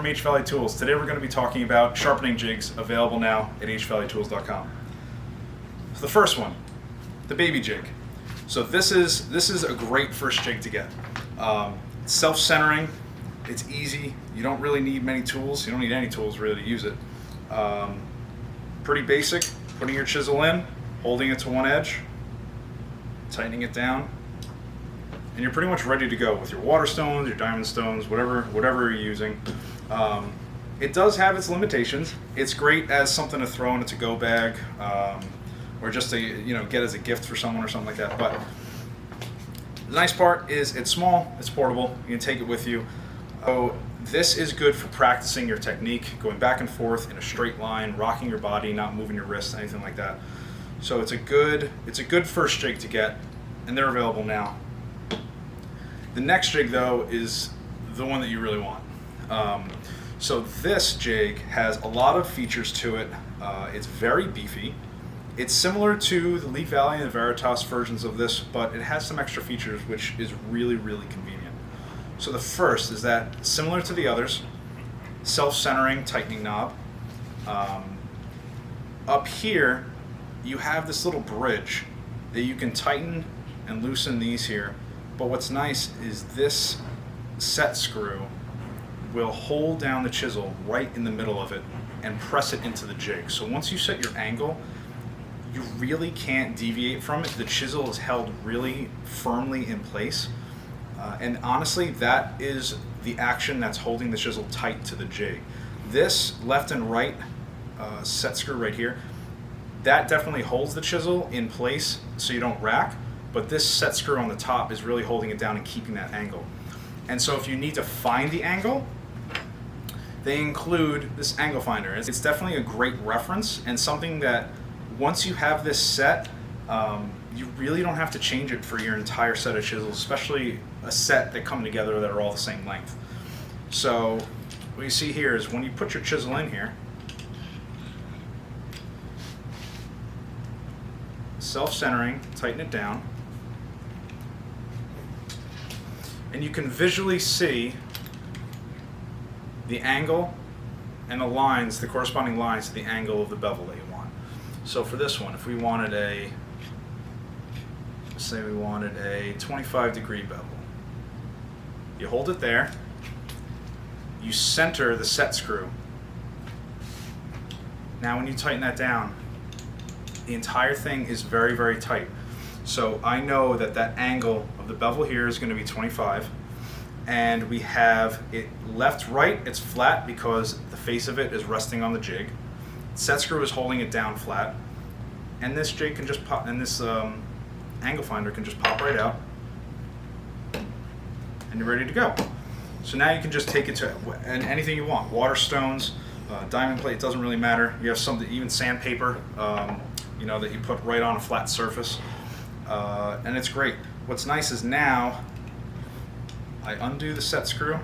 from HValley Tools. Today we're going to be talking about sharpening jigs available now at HValleyTools.com. So the first one, the baby jig. So this is a great first jig to get. Self-centering, it's easy. You don't really need many tools. You don't need any tools really to use it. Pretty basic. Putting your chisel in, holding it to one edge, tightening it down, and you're pretty much ready to go with your waterstones, your diamond stones, whatever you're using. It does have its limitations. It's great as something to throw in a to-go bag, or just to get as a gift for someone or something like that. But the nice part is it's small, it's portable. You can take it with you. So this is good for practicing your technique, going back and forth in a straight line, rocking your body, not moving your wrists, anything like that. So it's a good first jig to get, and they're available now. The next jig though is the one that you really want. So this jig has a lot of features to it. It's very beefy. It's similar to the HValley and the Veritas versions of this, but it has some extra features which is really, really convenient. So the first is that, similar to the others, self-centering tightening knob. Up here, you have this little bridge that you can tighten and loosen these here. But what's nice is this set screw will hold down the chisel right in the middle of it and press it into the jig. So once you set your angle, you really can't deviate from it. The chisel is held really firmly in place. And honestly, that is the action that's holding the chisel tight to the jig. This left and right set screw right here, that definitely holds the chisel in place so you don't rack, but this set screw on the top is really holding it down and keeping that angle. And so if you need to find the angle, they include this angle finder. It's definitely a great reference and something that once you have this set, you really don't have to change it for your entire set of chisels, especially a set that come together that are all the same length. So what you see here is when you put your chisel in here, self-centering, tighten it down, and you can visually see the angle and the lines, the corresponding lines to the angle of the bevel that you want. So for this one, if we wanted say we wanted a 25-degree bevel, you hold it there, you center the set screw. Now when you tighten that down, the entire thing is very, very tight. So I know that that angle of the bevel here is going to be 25, and we have it left, right, it's flat because the face of it is resting on the jig. Set screw is holding it down flat, and this jig can just pop, and this angle finder can just pop right out, and you're ready to go. So now you can just take it to anything you want. Waterstones, diamond plate, doesn't really matter. You have something, even sandpaper, that you put right on a flat surface, and it's great. What's nice is now I undo the set screw,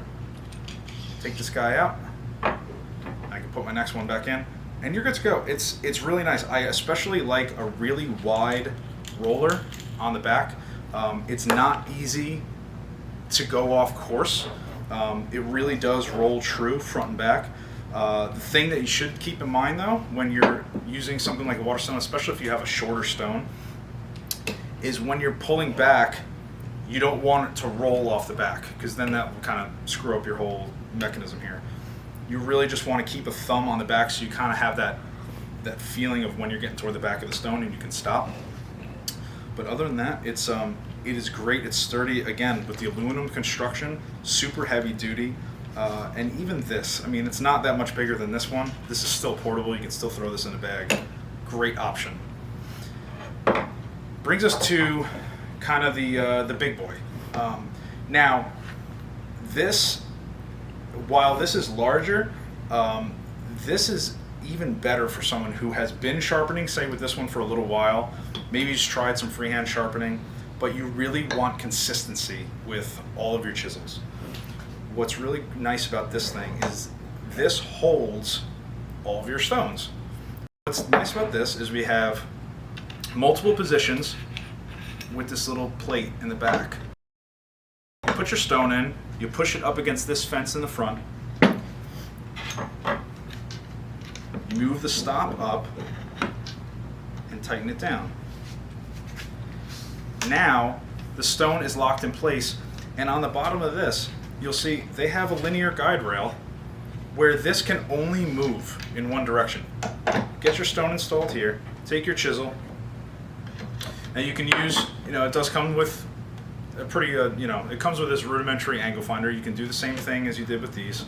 take this guy out, I can put my next one back in, and you're good to go. It's really nice. I especially like a really wide roller on the back. It's not easy to go off course. It really does roll true front and back. The thing that you should keep in mind though, when you're using something like a waterstone, especially if you have a shorter stone, is when you're pulling back, you don't want it to roll off the back, because then that will kind of screw up your whole mechanism here. You really just want to keep a thumb on the back so you kind of have that feeling of when you're getting toward the back of the stone and you can stop. But other than that, it is great. It's sturdy, again, with the aluminum construction, super heavy duty. And even this, I mean, it's not that much bigger than this one. This is still portable. You can still throw this in a bag. Great option. Brings us to kind of the big boy. Now, this, while this is larger, this is even better for someone who has been sharpening, say with this one for a little while, maybe just tried some freehand sharpening, but you really want consistency with all of your chisels. What's really nice about this thing is this holds all of your stones. What's nice about this is we have multiple positions with this little plate in the back. You put your stone in, you push it up against this fence in the front, You move the stop up and tighten it down. Now the stone is locked in place, and on the bottom of this you'll see they have a linear guide rail where this can only move in one direction. Get your stone installed here, take your chisel, and you can use, it does come with a pretty, it comes with this rudimentary angle finder. You can do the same thing as you did with these.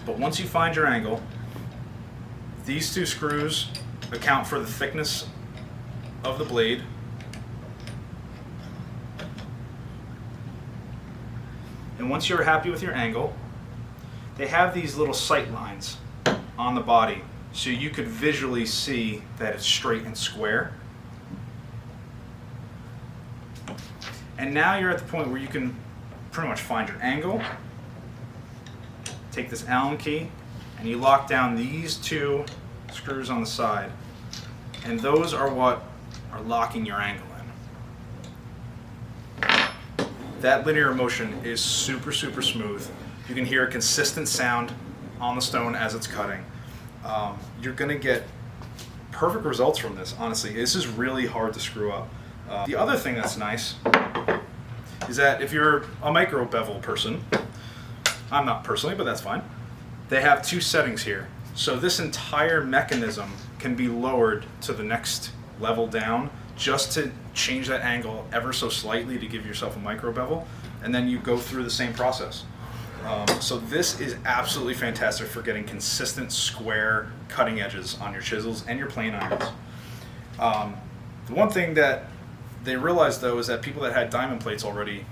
But once you find your angle, these two screws account for the thickness of the blade. And once you're happy with your angle, they have these little sight lines on the body so you could visually see that it's straight and square. And now you're at the point where you can pretty much find your angle, take this Allen key, and you lock down these two screws on the side. And those are what are locking your angle in. That linear motion is super, super smooth. You can hear a consistent sound on the stone as it's cutting. You're going to get perfect results from this, honestly. This is really hard to screw up. The other thing that's nice is that if you're a micro bevel person, I'm not personally, but that's fine, they have two settings here. So this entire mechanism can be lowered to the next level down just to change that angle ever so slightly to give yourself a micro bevel, and then you go through the same process. So this is absolutely fantastic for getting consistent square cutting edges on your chisels and your plane irons. The one thing that they realized though is that people that had diamond plates already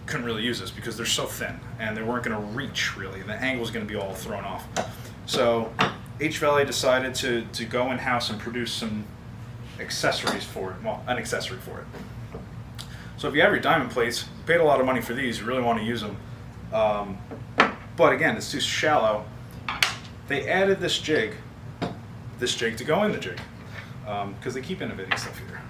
couldn't really use this because they're so thin and they weren't going to reach really. The angle is going to be all thrown off. So HValley decided to go in-house and produce some accessories for it, well, an accessory for it. So if you have your diamond plates, you paid a lot of money for these, you really want to use them. But again, it's too shallow. They added this jig to go in the jig, because they keep innovating stuff here.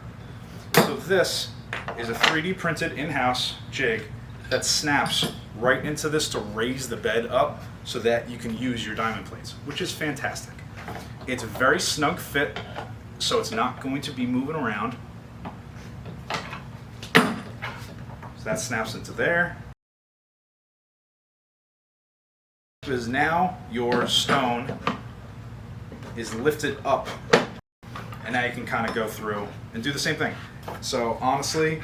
So this is a 3D printed in-house jig that snaps right into this to raise the bed up so that you can use your diamond plates, which is fantastic. It's a very snug fit, so it's not going to be moving around. So that snaps into there. Because now your stone is lifted up, and now you can kind of go through and do the same thing. So honestly,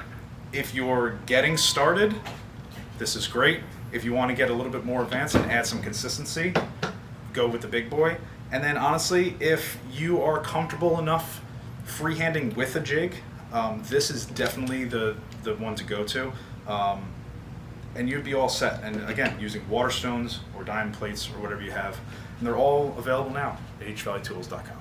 if you're getting started, this is great. If you want to get a little bit more advanced and add some consistency, go with the big boy. And then honestly, if you are comfortable enough freehanding with a jig, this is definitely the one to go to. And you'd be all set. And again, using waterstones or diamond plates or whatever you have. And they're all available now at HValleytools.com.